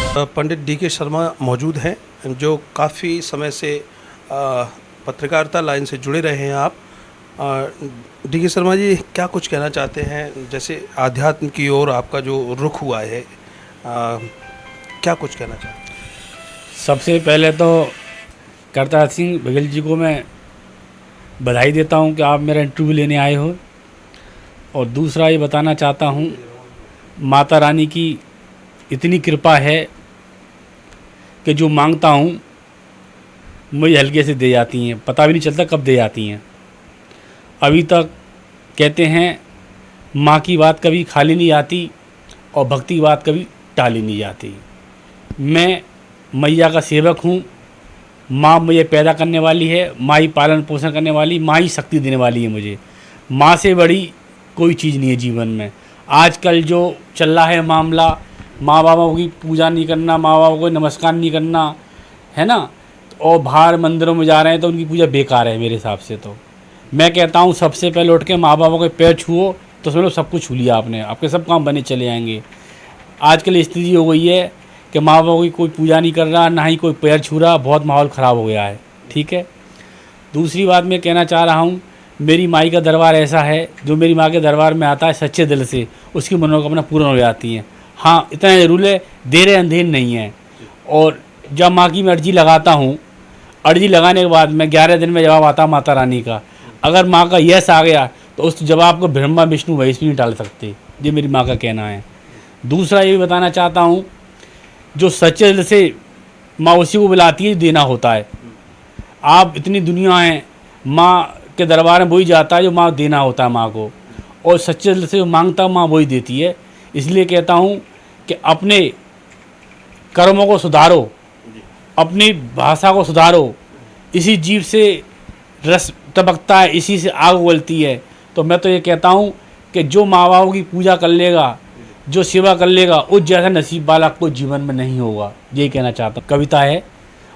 पंडित D के शर्मा मौजूद हैं, जो काफ़ी समय से पत्रकारिता लाइन से जुड़े रहे हैं। आप डी के शर्मा जी क्या कुछ कहना चाहते हैं, जैसे आध्यात्म की ओर आपका जो रुख हुआ है, क्या कुछ कहना चाहते हैं? सबसे पहले तो करतार सिंह बघेल जी को मैं बधाई देता हूं कि आप मेरा इंटरव्यू लेने आए हो। और दूसरा ये बताना चाहता हूं, माता रानी की इतनी कृपा है कि जो मांगता हूं मुझे हल्के से दे जाती हैं, पता भी नहीं चलता कब दे जाती हैं। अभी तक कहते हैं माँ की बात कभी खाली नहीं आती और भक्ति की बात कभी टाली नहीं जाती। मैं मैया का सेवक हूँ। माँ मुझे पैदा करने वाली है, माँ ही पालन पोषण करने वाली, माँ ही शक्ति देने वाली है मुझे। माँ से बड़ी कोई चीज़ नहीं है जीवन में। आजकल जो चल रहा है मामला, माँ बापों की पूजा नहीं करना, माँ बापों को नमस्कार नहीं करना, है ना, और बाहर मंदिरों में जा रहे हैं तो उनकी पूजा बेकार है मेरे हिसाब से। तो मैं कहता हूँ सबसे पहले उठ के माँ बापों के पैर छुओ तो समझ लो सब कुछ छू लिया आपने, आपके सब काम बने चले आएंगे। आजकल स्थिति हो गई है कि माँ बापों की कोई पूजा नहीं कर रहा, ना ही कोई पैर छू रहा, बहुत माहौल ख़राब हो गया है। ठीक है। दूसरी बात मैं कहना चाह रहा हूँ, मेरी माई का दरबार ऐसा है, जो मेरी माँ के दरबार में आता है सच्चे दिल से उसकी मनोकामना पूर्ण हो जाती है। हाँ, इतना ज़रूर है, देर अंधेर नहीं है। और जब माँ की मैं अर्जी लगाता हूँ, अर्जी लगाने के बाद मैं 11 दिन में जवाब आता माता रानी का। अगर माँ का यस आ गया तो उस जवाब को ब्रह्मा विष्णु महेश भी नहीं टाल सकते। ये मेरी माँ का कहना है। दूसरा ये भी बताना चाहता हूँ, जो सच्चे दिल से माँ उसी को बुलाती है देना होता है। आप इतनी दुनिया है, माँ के दरबार में वही जाता है जो माँ देना होता है माँ को, और सच्चे दिल से जो मांगता है माँ वही देती है। इसलिए कहता हूँ कि अपने कर्मों को सुधारो, अपनी भाषा को सुधारो। इसी जीव से रस टपकता है, इसी से आग उगलती है। तो मैं तो ये कहता हूँ कि जो माँ बाप की पूजा कर लेगा, जो सेवा कर लेगा, उस जैसा नसीब वाला कोई जीवन में नहीं होगा। यही कहना चाहता हूँ। कविता है,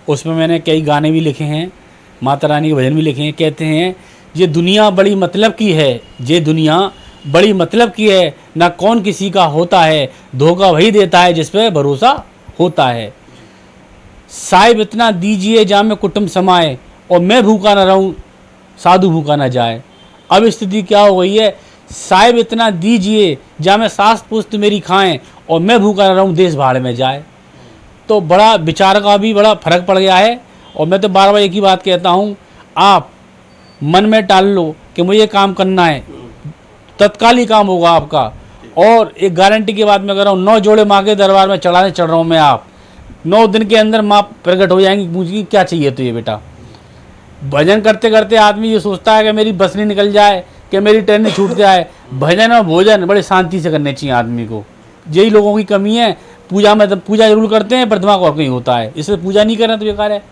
उसमें मैंने कई गाने भी लिखे हैं, माता रानी के भजन भी लिखे हैं। कहते हैं, ये दुनिया बड़ी मतलब की है, ये दुनिया बड़ी मतलब की है, ना कौन किसी का होता है, धोखा वही देता है जिस पे भरोसा होता है। साहिब इतना दीजिए जहाँ में कुटुंब समाए, और मैं भूखा ना रहूँ साधु भूखा ना जाए। अब स्थिति क्या हो गई है, साहिब इतना दीजिए जहाँ में सास पुस्त मेरी खाएं, और मैं भूखा ना रहूँ देश भाड़ में जाए। तो बड़ा विचार का भी बड़ा फर्क पड़ गया है। और मैं तो बार बार एक ही बात कहता हूँ, आप मन में टाल लो कि मुझे काम करना है, तत्काल ही काम होगा आपका। और एक गारंटी की बात मैं कर रहा हूँ, 9 जोड़े माँ के दरबार में चढ़ाने चढ़ रहा हूँ मैं। आप 9 दिन के अंदर माँ प्रकट हो जाएंगी, पूछेगी क्या चाहिए तो ये बेटा। भजन करते करते आदमी ये सोचता है कि मेरी बस नहीं निकल जाए, कि मेरी ट्रेन नहीं छूट जाए। भजन और भोजन बड़े शांति से करने चाहिए आदमी को। यही लोगों की कमी है। पूजा में पूजा जरूर करते हैं पर दिमाग और कहीं होता है, इसलिए पूजा नहीं करना तो बेकार है।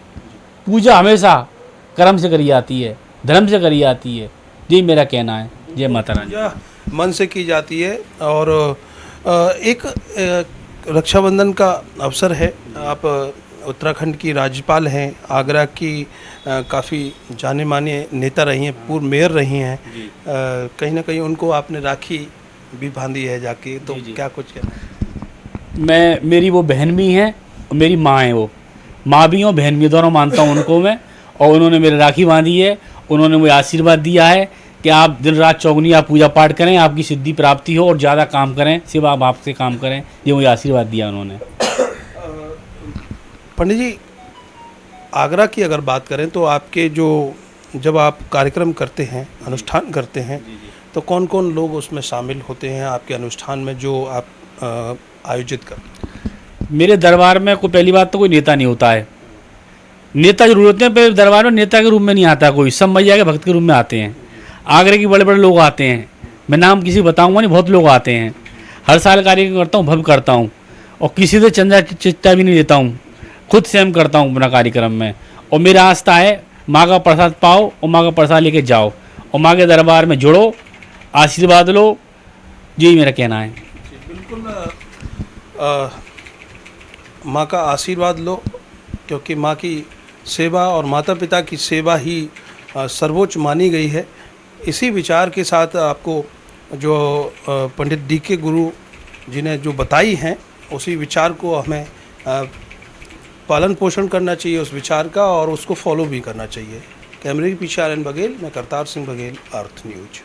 पूजा हमेशा कर्म से करी जाती है, धर्म से करी जाती है। यही मेरा कहना है। जय माता रानी। पूजा मन से की जाती है। और एक रक्षाबंधन का अवसर है, आप उत्तराखंड की राज्यपाल हैं, आगरा की काफ़ी जाने माने नेता रही हैं, पूर्व मेयर रही हैं। कहीं ना कहीं उनको आपने राखी भी बांधी है जाके, तो जी। क्या कुछ कहना है? मेरी वो बहन भी हैं और मेरी माँ है। वो माँ भी और बहन भी, दोनों मानता हूँ उनको मैं। और उन्होंने मेरे राखी बांधी है। उन्होंने मुझे आशीर्वाद दिया है कि आप दिन रात चौगनी आप पूजा पाठ करें, आपकी सिद्धि प्राप्ति हो और ज़्यादा काम करें, सेवा भाव से काम करें। ये मुझे आशीर्वाद दिया उन्होंने। पंडित जी, आगरा की अगर बात करें तो आपके जो जब आप कार्यक्रम करते हैं, अनुष्ठान करते हैं, तो कौन कौन लोग उसमें शामिल होते हैं आपके अनुष्ठान में जो आप आयोजित करते हैं? मेरे दरबार में कोई, पहली बात तो कोई नेता नहीं होता है। नेता जरूर होते हैं पर दरबार में नेता के रूप में नहीं आता कोई, सब मैया के भक्त के रूप में आते हैं। आगरे के बड़े बड़े लोग आते हैं, मैं नाम किसी बताऊंगा नहीं, बहुत लोग आते हैं। हर साल कार्यक्रम करता हूँ, भव्य करता हूँ, और किसी से चंदा चिट्टा भी नहीं लेता हूँ, खुद स्वयं करता हूँ अपना कार्यक्रम में। और मेरा आस्था है, माँ का प्रसाद पाओ और माँ का प्रसाद लेके जाओ, और माँ के दरबार में जुड़ो, आशीर्वाद लो। यही मेरा कहना है। बिल्कुल, माँ का आशीर्वाद लो, क्योंकि माँ की सेवा और माता पिता की सेवा ही सर्वोच्च मानी गई है। इसी विचार के साथ आपको जो पंडित डी के गुरु जी ने जो बताई हैं, उसी विचार को हमें पालन पोषण करना चाहिए उस विचार का और उसको फॉलो भी करना चाहिए। कैमरे के पीछे आर्यन बघेल, मैं करतार सिंह बघेल, अर्थ न्यूज।